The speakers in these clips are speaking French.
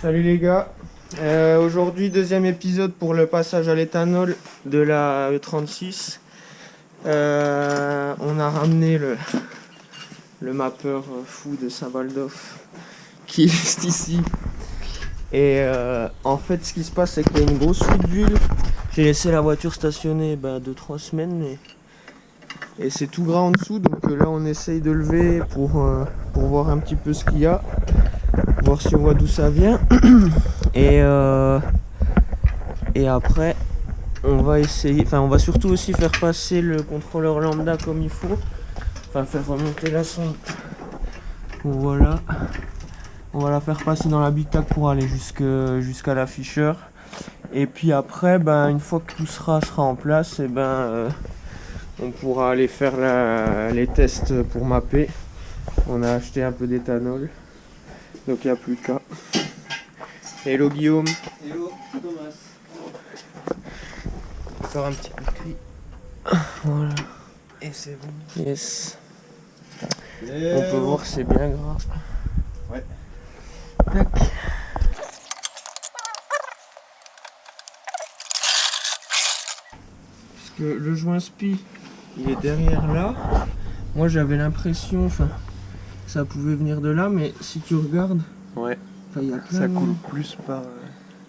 Salut les gars, aujourd'hui deuxième épisode pour le passage à l'éthanol de la E36. On a ramené le mappeur fou de Saint-Baldoff qui est juste ici. Et en fait ce qui se passe c'est qu'il y a une grosse fuite d'huile. J'ai laissé la voiture stationnée 2-3 semaines et c'est tout gras en dessous, donc là on essaye de lever pour voir un petit peu ce qu'il y a. Voir si on voit d'où ça vient et après on va essayer, on va surtout aussi faire passer le contrôleur lambda comme il faut, faire remonter la sonde. Voilà, on va la faire passer dans l'habitacle pour aller jusqu'à l'afficheur, et puis après une fois que tout sera en place, on pourra aller faire les tests pour mapper. On a acheté un peu d'éthanol. Donc il n'y a plus qu'à. Hello Guillaume. Hello Thomas. Encore un petit coup de cri. Voilà. Et c'est bon. Yes. On peut voir que c'est bien gras. Ouais. Tac. Puisque le joint spi, il est derrière là. Moi j'avais l'impression, ça pouvait venir de là, mais si tu regardes, ouais, y a plein ça coule plus par.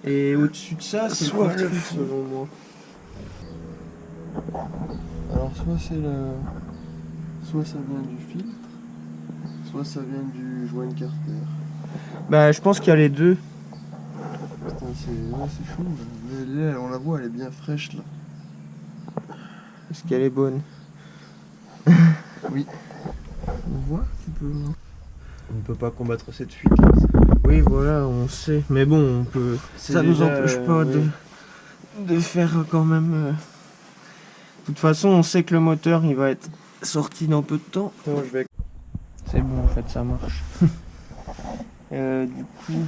Et au-dessus de ça, c'est soit le le truc, fond. selon moi. Alors soit soit ça vient du filtre, soit ça vient du joint Carter. Je pense qu'il y a les deux. Putain, c'est chaud là. Mais là, on la voit, elle est bien fraîche là. Est-ce qu'elle est bonne? Oui. On voit, tu peux. On ne peut pas combattre cette fuite. Oui, voilà, on sait. Mais bon, on peut. Ça nous empêche pas de faire quand même. De toute façon, on sait que le moteur il va être sorti dans peu de temps. Attends, je vais. C'est bon, en fait, ça marche. Du coup,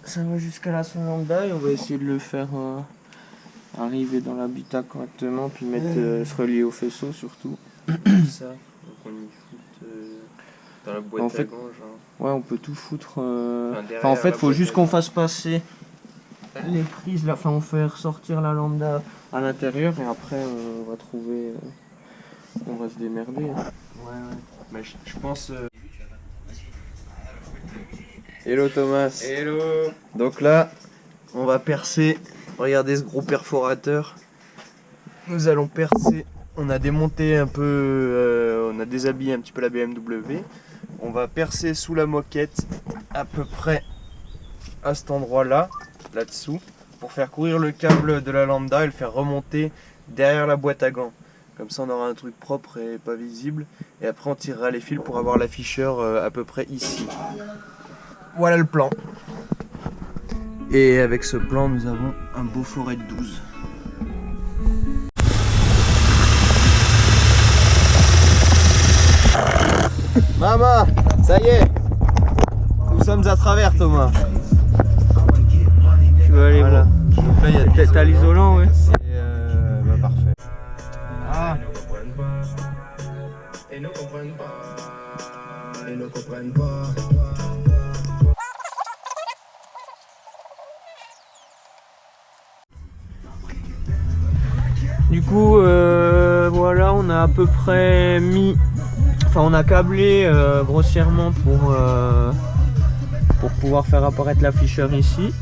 ça va jusqu'à la sonde lambda et on va essayer de le faire arriver dans l'habitacle correctement, puis se relier au faisceau surtout. Ça, donc on y fout dans la boîte en fait, à gants, genre. Ouais, on peut tout foutre. Derrière En fait, la faut boîte juste à qu'on gants. fasse passer les prises là, on fait ressortir la lambda à l'intérieur et après on va trouver. On va se démerder. Hein. Ouais. Mais je pense. Hello Thomas. Hello. Donc là, on va percer. Regardez ce gros perforateur. Nous allons percer. On a démonté un peu, on a déshabillé un petit peu la BMW. On va percer sous la moquette, à peu près à cet endroit-là, là-dessous, pour faire courir le câble de la lambda et le faire remonter derrière la boîte à gants. Comme ça, on aura un truc propre et pas visible. Et après, on tirera les fils pour avoir l'afficheur à peu près ici. Voilà le plan. Et avec ce plan, nous avons un beau forêt de 12. Maman, ça y est, nous sommes à travers, Thomas. Tu vas aller voir. Donc là, il y a T'as l'isolant, ouais. Et parfait. Ah. Du coup, voilà, on a à peu près mis. On a câblé grossièrement pour pouvoir faire apparaître l'afficheur ici.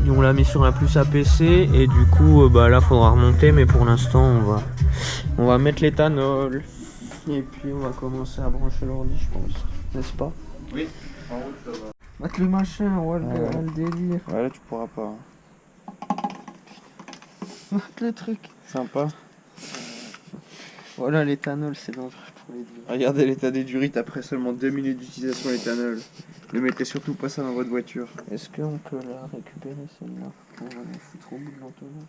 Et on l'a mis sur un plus APC et du coup là faudra remonter, mais pour l'instant on va mettre l'éthanol et puis on va commencer à brancher l'ordi, je pense, n'est-ce pas? Oui, en route ça va. Mettre le machin, ouais, le délire. Ouais, là tu pourras pas. Mettre le truc. Sympa. Voilà, l'éthanol c'est dangereux pour les dieux. Regardez l'état des durites après seulement 2 minutes d'utilisation d'éthanol. Ne mettez surtout pas ça dans votre voiture. Est-ce qu'on peut la récupérer celle-là? On va la foutre au bout de l'entonnoir.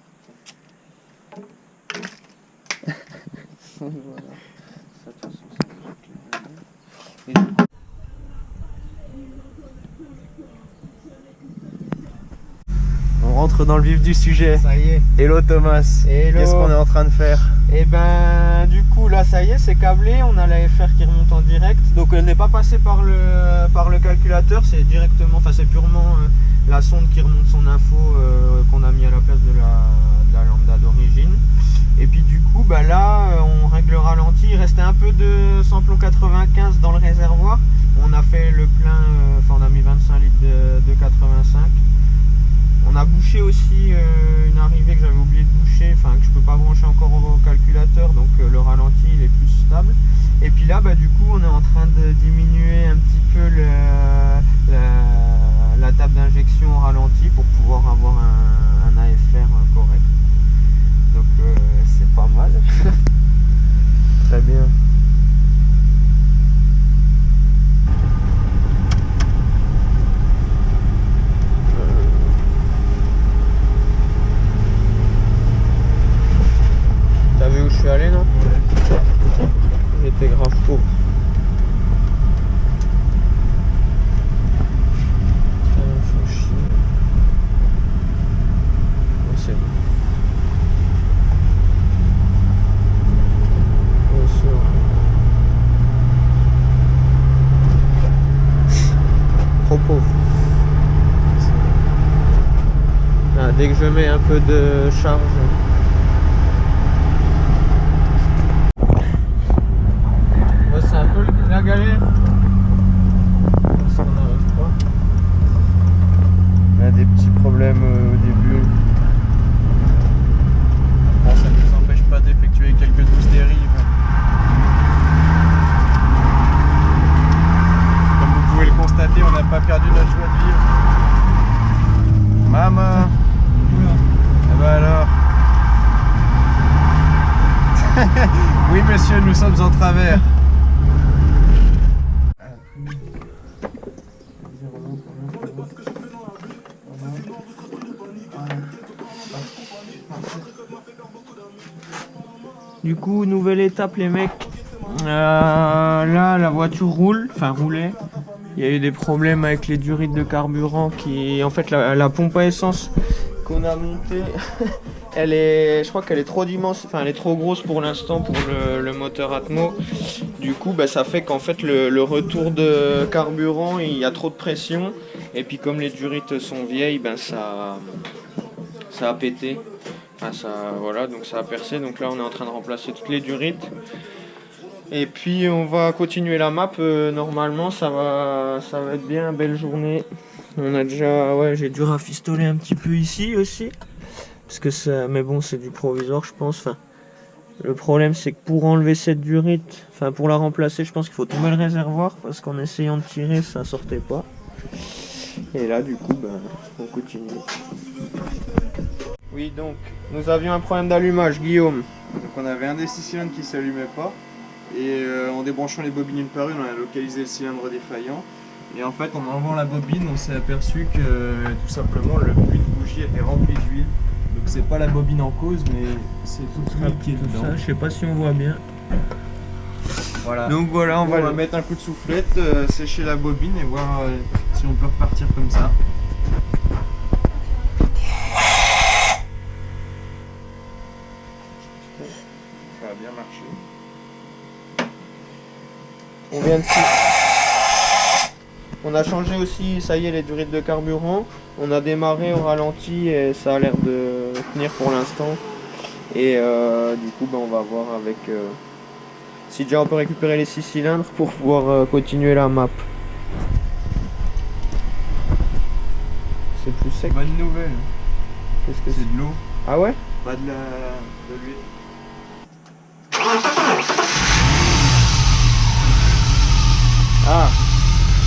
Voilà. Ça, de toute façon, c'est déjà clair. On rentre dans le vif du sujet. Ça y est. Hello Thomas. Hello. Qu'est-ce qu'on est en train de faire? Et ben du coup là ça y est, c'est câblé, on a la FR qui remonte en direct. Donc elle n'est pas passée par le calculateur, c'est directement, enfin c'est purement la sonde qui remonte son info qu'on a mis à la place de la lambda d'origine. Et puis du coup bah là on règle le ralenti, il restait un peu de samplon 95 dans le réservoir. On a fait le plein, enfin on a mis 25 litres de 85. On a bouché aussi une arrivée que j'avais oublié de boucher, enfin que je peux pas brancher encore au calculateur, donc le ralenti il est plus stable. Et puis là bah du coup on est en train de diminuer un petit peu la table d'injection au ralenti pour pouvoir avoir un AFR correct. Donc c'est pas mal. Très bien. T'as vu où je suis allé, non? Ouais. J'étais grave pauvre. Faut chier. Oh, c'est bon. Oh, trop pauvre. Ah, dès que je mets un peu de charge. C'est un peu la galère parce qu'on n'arrive pas. On a des petits problèmes au début. Bon, ça ne nous empêche pas d'effectuer quelques douces dérives. Comme vous pouvez le constater, on n'a pas perdu notre joie de vivre. Maman. Ah bah alors. Oui monsieur, nous sommes en travers. Du coup, nouvelle étape les mecs. Là, la voiture roule, enfin roulait. Il y a eu des problèmes avec les durites de carburant qui... En fait, la pompe à essence qu'on a montée, je crois qu'elle est trop immense, enfin elle est trop grosse pour l'instant pour le moteur Atmo. Du coup, bah, ça fait qu'en fait le retour de carburant, il y a trop de pression. Et puis comme les durites sont vieilles, ben ça a pété. Enfin, voilà, donc ça a percé. Donc là, on est en train de remplacer toutes les durites. Et puis on va continuer la map. Normalement, ça va être bien, belle journée. On a déjà, ouais, j'ai dû rafistoler un petit peu ici aussi, parce que ça, mais bon, c'est du provisoire, je pense. Enfin, le problème, c'est que pour enlever cette durite, enfin pour la remplacer, je pense qu'il faut tomber le réservoir, parce qu'en essayant de tirer, ça sortait pas. Et là, du coup, ben, on continue. Oui, donc, nous avions un problème d'allumage, Guillaume. Donc on avait un des 6 cylindres qui ne s'allumait pas. Et en débranchant les bobines une par une, on a localisé le cylindre défaillant. Et en fait, en enlevant la bobine, on s'est aperçu que tout simplement le puits de bougie était rempli d'huile. Donc c'est pas la bobine en cause, mais c'est toute l'huile qui est dedans. Ça, je sais pas si on voit bien. Voilà. Donc voilà, on va mettre un coup de soufflette, sécher la bobine et voir si on peut repartir comme ça. Ça a bien marché. On a changé aussi, ça y est, les durites de carburant. On a démarré au ralenti et ça a l'air de tenir pour l'instant. Et du coup, ben, on va voir avec si déjà on peut récupérer les 6 cylindres pour pouvoir continuer la map. C'est plus sec. Bonne nouvelle. Qu'est-ce que c'est de l'eau. Ah ouais? Pas de l'huile. Ah,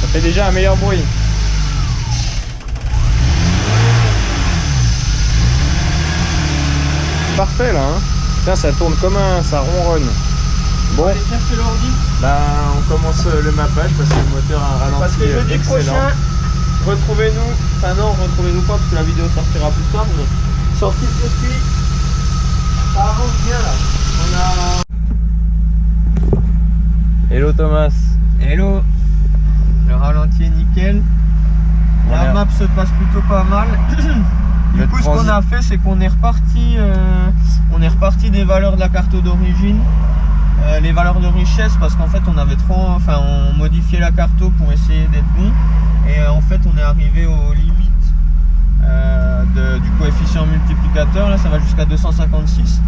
ça fait déjà un meilleur bruit. Parfait là, hein. Putain, ça tourne comme ça ronronne. Bon, Allez chercher l'ordi. Bah, on commence le mappage parce que le moteur a un ralenti. Parce que jeudi excellent. prochain, retrouvez-nous. Enfin non, retrouvez-nous pas parce que la vidéo sortira plus tard. Mais sortie de circuit, ça avance bien là. Hello Thomas. Hello. Le ralenti est nickel. La map se passe plutôt pas mal. Du coup, ce qu'on a fait, c'est qu'on est reparti des valeurs de la carte d'origine, les valeurs de richesse, parce qu'en fait, on modifiait la carte pour essayer d'être bon, et en fait, on est arrivé aux limites du coefficient multiplicateur. Là, ça va jusqu'à 256.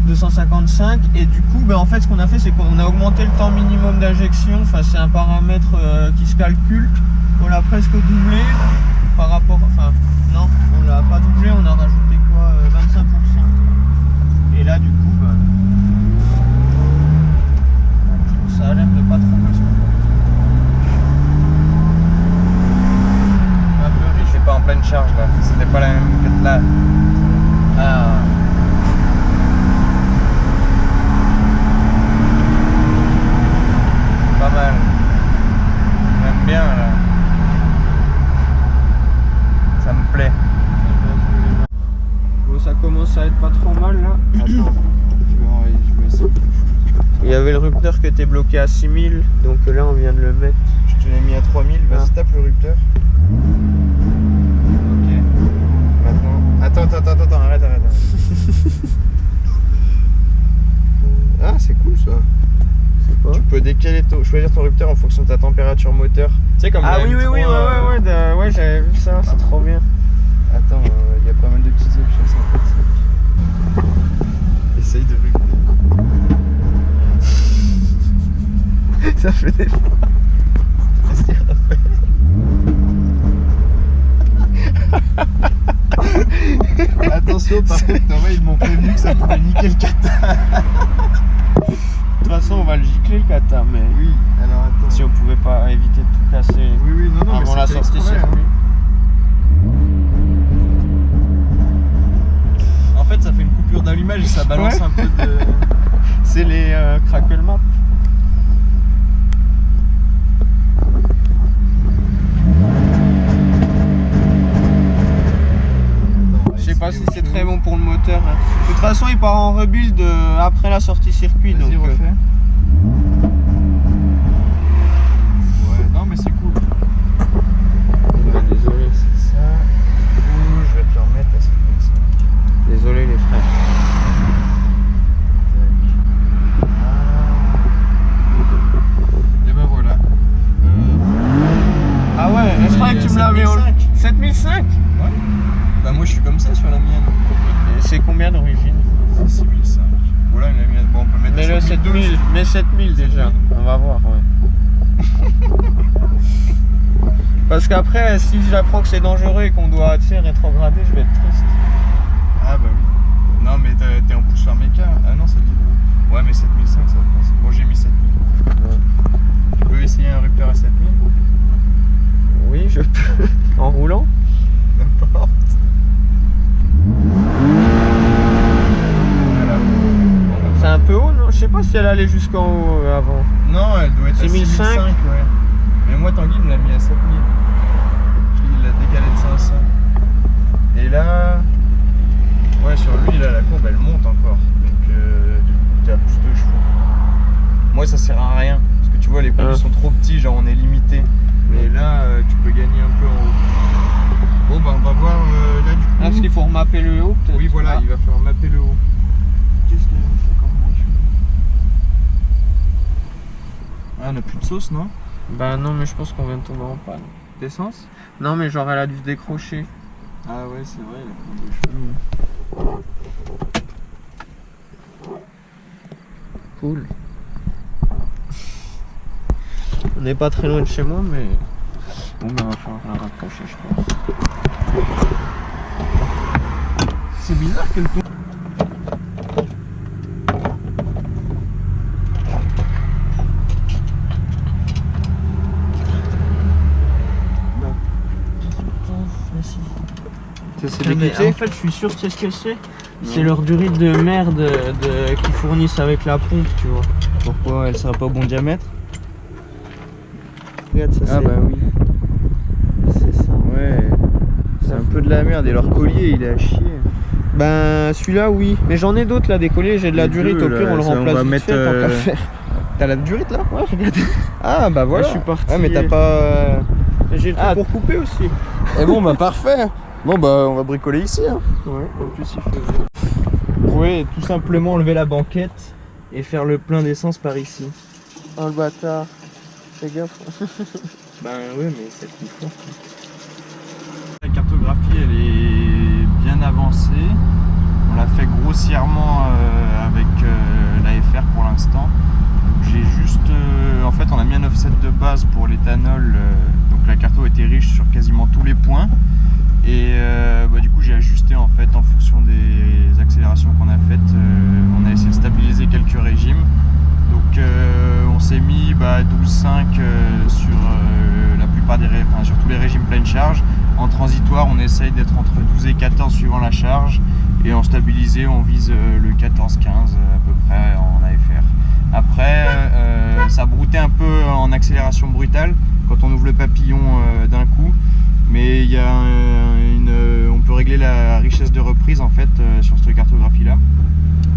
255, et du coup en fait ce qu'on a fait, c'est qu'on a augmenté le temps minimum d'injection. Enfin, c'est un paramètre qui se calcule. On l'a presque doublé par rapport, non, on l'a pas doublé, on a rajouté quoi, 25%. Et là du coup ça a l'air de pas trop mal se un peu riche. C'est pas en pleine charge là, c'était pas la même que là. Ah. Pas mal. J'aime bien là. Ça me plaît. Bon, ça commence à être pas trop mal là. Attends, je vais essayer. Il y avait le rupteur qui était bloqué à 6000, donc là on vient de le mettre. Je te l'ai mis à 3000, vas-y tape le rupteur. Ok. Maintenant. Attends, arrête. Ah, c'est cool ça. Tu peux décaler choisir ton rupteur en fonction de ta température moteur. Tu sais comme ah oui, ouais, j'avais vu ça, c'est trop bien. Attends, il y a pas mal de petites options sympathiques. Essaye de régler. Ça fait des fois. Qu'est-ce qu'il a fait? Attention, par contre, ils m'ont prévenu que ça pourrait niquer le kata. De toute façon, on va le gicler le kata, mais oui, alors attends. Si on pouvait pas éviter de tout casser non, avant la sortie circuit. En fait, ça fait une coupure d'allumage et ça balance un peu de. C'est les crackle map. Je sais pas si c'est très bon pour le moteur. Hein. De toute façon, il part en rebuild après la sortie circuit. Vas-y, donc refais. Ouais, non, mais c'est cool. Ouais, désolé, c'est ça. Je vais te le remettre à 7.5. Désolé les frères. Et ben voilà. Ah ouais, je croyais que tu me l'avais en 7005. Ouais. Bah moi je suis comme ça sur la mienne. C'est combien d'origine? C'est 6005. Voilà, une mienne. Bon, on peut mettre. Mais le 7000, mais 7000 déjà. On va voir, ouais. Parce qu'après, si j'apprends que c'est dangereux et qu'on doit rétrograder, je vais être triste. Ah bah oui. Non mais t'es en pouce par méca. Ah non, ça dit gros. Ouais, mais 7005 ça passe. Bon, j'ai mis 7000. Ouais. Tu peux essayer un rupteur à 7000? Oui, je peux. En roulant? N'importe. Voilà. C'est un peu haut, non? Je sais pas si elle allait jusqu'en haut avant. Non, elle doit être à 6005. 6005, ouais. Mais moi, Tanguy me l'a mis à 7000. Il l'a décalé de 500. Et là, ouais, sur lui, là, la courbe, elle monte encore. Donc, du coup, tu as plus de chevaux. Moi, ça sert à rien. Parce que tu vois, les courbes sont trop petits, genre on est limité. Mais là, tu peux gagner un peu en haut. Bon, bah, on va voir là, du coup. Ah, parce qu'il faut remapper le haut, peut-être. Oui, voilà, il va falloir mapper le haut. Qu'est-ce qu'il fait comme branche? Ah, on n'a plus de sauce, non? Bah non, mais je pense qu'on vient de tomber en panne. D'essence? Non, mais genre elle a dû se décrocher. Ah ouais, c'est vrai, il a plein de cheveux. Cool. On n'est pas très loin de chez moi, mais bon, ben, on va falloir la rapprocher, je pense. C'est bizarre qu'elle tombe. En fait, je suis sûr, tu sais ce que c'est? C'est leur durite de merde qu'ils fournissent avec la pompe, tu vois. Pourquoi elle sera pas au bon diamètre? Regarde, ça, ah bah oui. C'est ça. Ouais. C'est un peu de la merde et leur collier il est à chier. Ben celui-là oui. Mais j'en ai d'autres là, des colliers, j'ai de la durite, au pire on le remplace vite fait, tant qu'à faire. T'as la durite là? Ouais, regarde. Ah bah voilà. Là, je suis parti. Ah mais t'as pas... J'ai le truc pour couper aussi. Et bon bah parfait. Bon bah on va bricoler ici hein. Ouais, en plus il fait... Vous pouvez tout simplement enlever la banquette et faire le plein d'essence par ici. Oh le bâtard. Fais gaffe. Ben oui, mais c'est ce qu'il faut. La cartographie elle est bien avancée. On l'a fait grossièrement avec l'AFR pour l'instant. J'ai juste, en fait on a mis un offset de base pour l'éthanol, donc la carto était riche sur quasiment tous les points. Et du coup j'ai ajusté en fait en fonction des accélérations qu'on a faites. On a essayé de stabiliser quelques régimes. Donc on s'est mis 12,5 sur la plupart des sur tous les régimes pleine charge. En transitoire on essaye d'être entre 12 et 14 suivant la charge. Et en stabilisé on vise le 14-15 à peu près en AFR. Après ça broutait un peu en accélération brutale quand on ouvre le papillon d'un coup. Mais il y a on peut régler la richesse de reprise en fait sur cette cartographie là.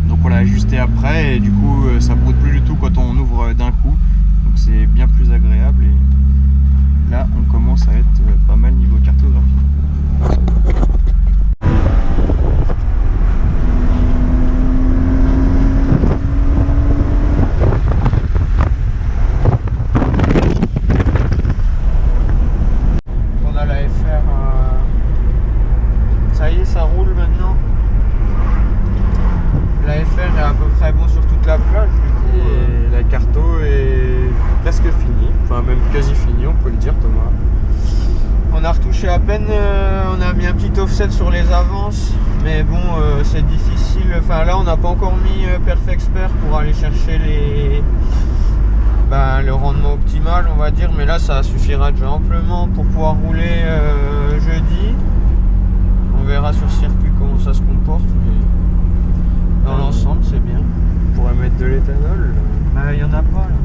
Donc on l'a ajusté après et du coup ça broute plus du tout quand on ouvre d'un coup. Donc c'est bien plus agréable et là on commence à être pas mal niveau cartographie. On a la FR, ça y est, ça roule maintenant. La FR est à peu près bon sur toute la plage du coup. Et la carto est presque finie, enfin même quasi finie on peut le dire Thomas. On a retouché à peine, on a mis un petit offset sur les avances, mais bon c'est difficile. Enfin là on n'a pas encore mis Perf Expert pour aller chercher le rendement optimal on va dire, mais là ça suffira déjà amplement pour pouvoir rouler jeudi. On verra sur circuit comment ça se comporte, mais dans l'ensemble c'est bien. On pourrait mettre de l'éthanol. Il y en a pas là.